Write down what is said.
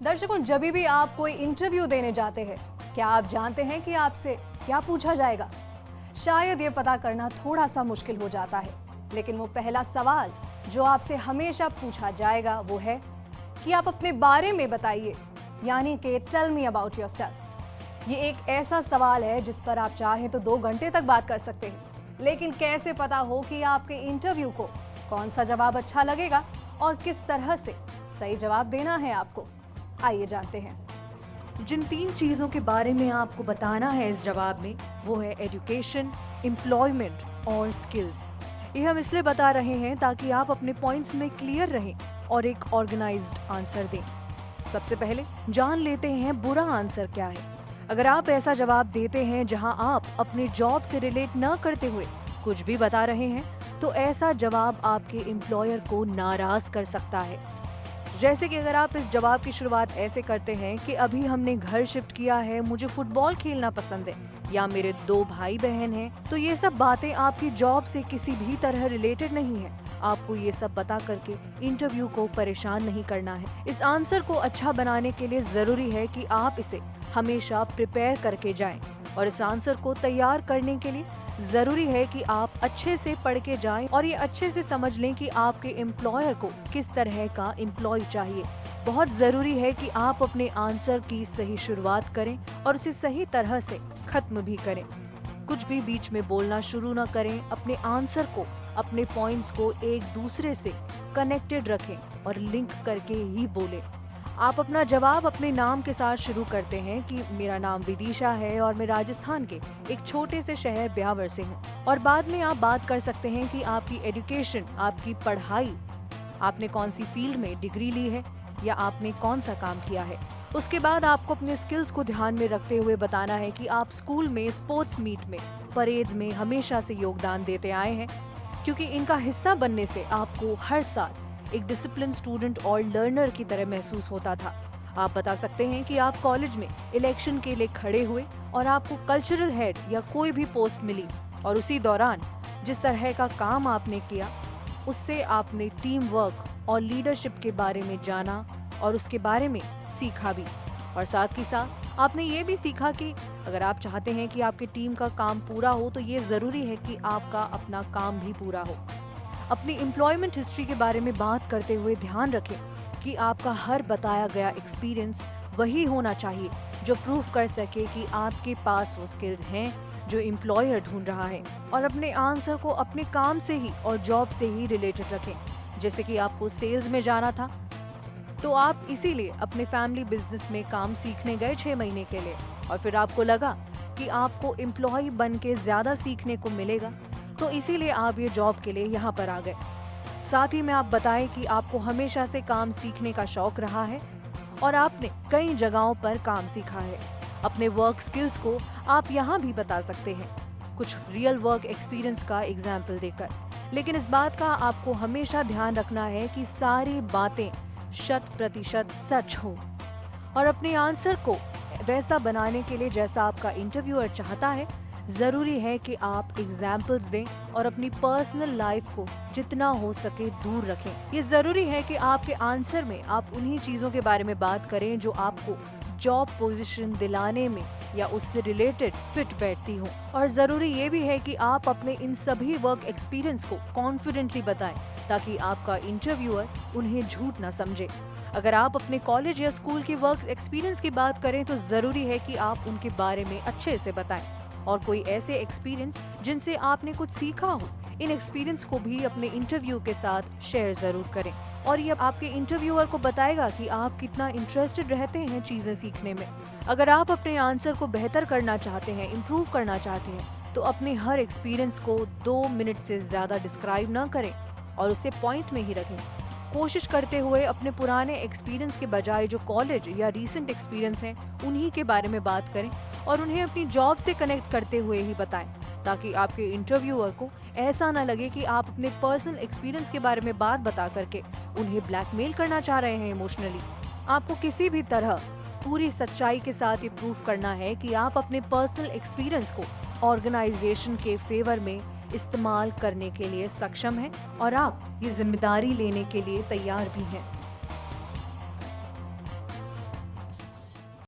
दर्शकों, जब भी आप कोई इंटरव्यू देने जाते हैं, क्या आप जानते हैं कि आपसे क्या पूछा जाएगा? शायद ये पता करना थोड़ा सा मुश्किल हो जाता है, लेकिन वो पहला सवाल जो आपसे हमेशा पूछा जाएगा वो है कि आप अपने बारे में बताइए, यानी कि टेल मी अबाउट योरसेल्फ। ये एक ऐसा सवाल है जिस पर आप चाहें तो 2 घंटे तक बात कर सकते हैं, लेकिन कैसे पता हो कि आपके इंटरव्यू को कौन सा जवाब अच्छा लगेगा और किस तरह से सही जवाब देना है आपको? आइए जानते हैं। जिन 3 चीजों के बारे में आपको बताना है इस जवाब में, वो है एजुकेशन, एम्प्लॉयमेंट और स्किल्स। ये हम इसलिए बता रहे हैं ताकि आप अपने पॉइंट्स में क्लियर रहें और एक ऑर्गेनाइज्ड आंसर दें। सबसे पहले जान लेते हैं बुरा आंसर क्या है। अगर आप ऐसा जवाब देते हैं जहां आप अपने जॉब से रिलेट न करते हुए कुछ भी बता रहे हैं, तो ऐसा जवाब आपके एम्प्लॉयर को नाराज कर सकता है। जैसे कि अगर आप इस जवाब की शुरुआत ऐसे करते हैं कि अभी हमने घर शिफ्ट किया है, मुझे फुटबॉल खेलना पसंद है, या मेरे 2 भाई बहन हैं, तो ये सब बातें आपकी जॉब से किसी भी तरह रिलेटेड नहीं है। आपको ये सब बता करके इंटरव्यू को परेशान नहीं करना है। इस आंसर को अच्छा बनाने के लिए जरूरी है कि आप इसे हमेशा प्रिपेयर करके जाएं, और इस आंसर को तैयार करने के लिए जरूरी है कि आप अच्छे से पढ़ के जाएं और ये अच्छे से समझ लें कि आपके एम्प्लॉयर को किस तरह का एम्प्लॉय चाहिए। बहुत जरूरी है कि आप अपने आंसर की सही शुरुआत करें और उसे सही तरह से खत्म भी करें। कुछ भी बीच में बोलना शुरू न करें। अपने आंसर को, अपने पॉइंट्स को एक दूसरे से कनेक्टेड रखें और लिंक करके ही बोलें। आप अपना जवाब अपने नाम के साथ शुरू करते हैं कि मेरा नाम विदिशा है और मैं राजस्थान के एक छोटे से शहर ब्यावर से हूँ। और बाद में आप बात कर सकते हैं कि आपकी एजुकेशन, आपकी पढ़ाई, आपने कौन सी फील्ड में डिग्री ली है या आपने कौन सा काम किया है। उसके बाद आपको अपने स्किल्स को ध्यान में रखते हुए बताना है कि आप स्कूल में, स्पोर्ट्स मीट में, परेड्स में हमेशा से योगदान देते आए हैं, क्योंकि इनका हिस्सा बनने से आपको हर साल एक डिसिप्लिन स्टूडेंट और लर्नर की तरह महसूस होता था। आप बता सकते हैं कि आप कॉलेज में इलेक्शन के लिए खड़े हुए और आपको कल्चरल हेड या कोई भी पोस्ट मिली, और उसी दौरान जिस तरह का काम आपने किया उससे आपने टीम वर्क और लीडरशिप के बारे में जाना और उसके बारे में सीखा भी। और साथ ही साथ आपने ये भी सीखा कि अगर आप चाहते हैं कि आपकी टीम का काम पूरा हो, तो ये जरूरी है कि आपका अपना काम भी पूरा हो। अपनी एम्प्लॉयमेंट हिस्ट्री के बारे में बात करते हुए ध्यान रखें कि आपका हर बताया गया एक्सपीरियंस वही होना चाहिए जो प्रूफ कर सके कि आपके पास वो स्किल्स हैं जो एम्प्लॉयर ढूंढ रहा है। और अपने आंसर को अपने काम से ही और जॉब से ही रिलेटेड रखें। जैसे कि आपको सेल्स में जाना था, तो आप इसीलिए अपने फैमिली बिजनेस में काम सीखने गए 6 महीने के लिए, और फिर आपको लगा कि आपको एम्प्लॉय बन के ज्यादा सीखने को मिलेगा, तो इसीलिए आप ये जॉब के लिए यहाँ पर आ गए। साथ ही में आप बताएं कि आपको हमेशा से काम सीखने का शौक रहा है और आपने कई जगहों पर काम सीखा है। अपने वर्क स्किल्स को आप यहाँ भी बता सकते हैं, कुछ रियल वर्क एक्सपीरियंस का एग्जाम्पल देकर। लेकिन इस बात का आपको हमेशा ध्यान रखना है कि सारी बातें 100% सच हो, और अपने आंसर को वैसा बनाने के लिए जैसा आपका इंटरव्यूअर चाहता है, जरूरी है कि आप एग्जाम्पल्स दें और अपनी पर्सनल लाइफ को जितना हो सके दूर रखें। ये जरूरी है कि आपके आंसर में आप उन्हीं चीजों के बारे में बात करें जो आपको जॉब पोजीशन दिलाने में या उससे रिलेटेड फिट बैठती हो। और जरूरी ये भी है कि आप अपने इन सभी वर्क एक्सपीरियंस को कॉन्फिडेंटली बताएं, ताकि आपका इंटरव्यूअर उन्हें झूठ ना समझे। अगर आप अपने कॉलेज या स्कूल के वर्क एक्सपीरियंस की बात करें, तो जरूरी है कि आप उनके बारे में अच्छे से बताएं, और कोई ऐसे एक्सपीरियंस जिनसे आपने कुछ सीखा हो, इन एक्सपीरियंस को भी अपने इंटरव्यू के साथ शेयर जरूर करें। और ये आपके इंटरव्यूअर को बताएगा कि आप कितना इंटरेस्टेड रहते हैं चीजें सीखने में। अगर आप अपने आंसर को बेहतर करना चाहते हैं, इम्प्रूव करना चाहते हैं, तो अपने हर एक्सपीरियंस को 2 मिनट से ज्यादा डिस्क्राइब ना करें और उसे पॉइंट में ही रखें। कोशिश करते हुए अपने पुराने एक्सपीरियंस के बजाय जो कॉलेज या रीसेंट एक्सपीरियंस हैं, उन्हीं के बारे में बात करें और उन्हें अपनी जॉब से कनेक्ट करते हुए ही बताएं, ताकि आपके इंटरव्यूअर को ऐसा ना लगे कि आप अपने पर्सनल एक्सपीरियंस के बारे में बात बता करके उन्हें ब्लैकमेल करना चाह रहे हैं इमोशनली। आपको किसी भी तरह पूरी सच्चाई के साथ ये प्रूफ करना है कि आप अपने पर्सनल एक्सपीरियंस को ऑर्गेनाइजेशन के फेवर में इस्तेमाल करने के लिए सक्षम हैं और आप ये जिम्मेदारी लेने के लिए तैयार भी हैं।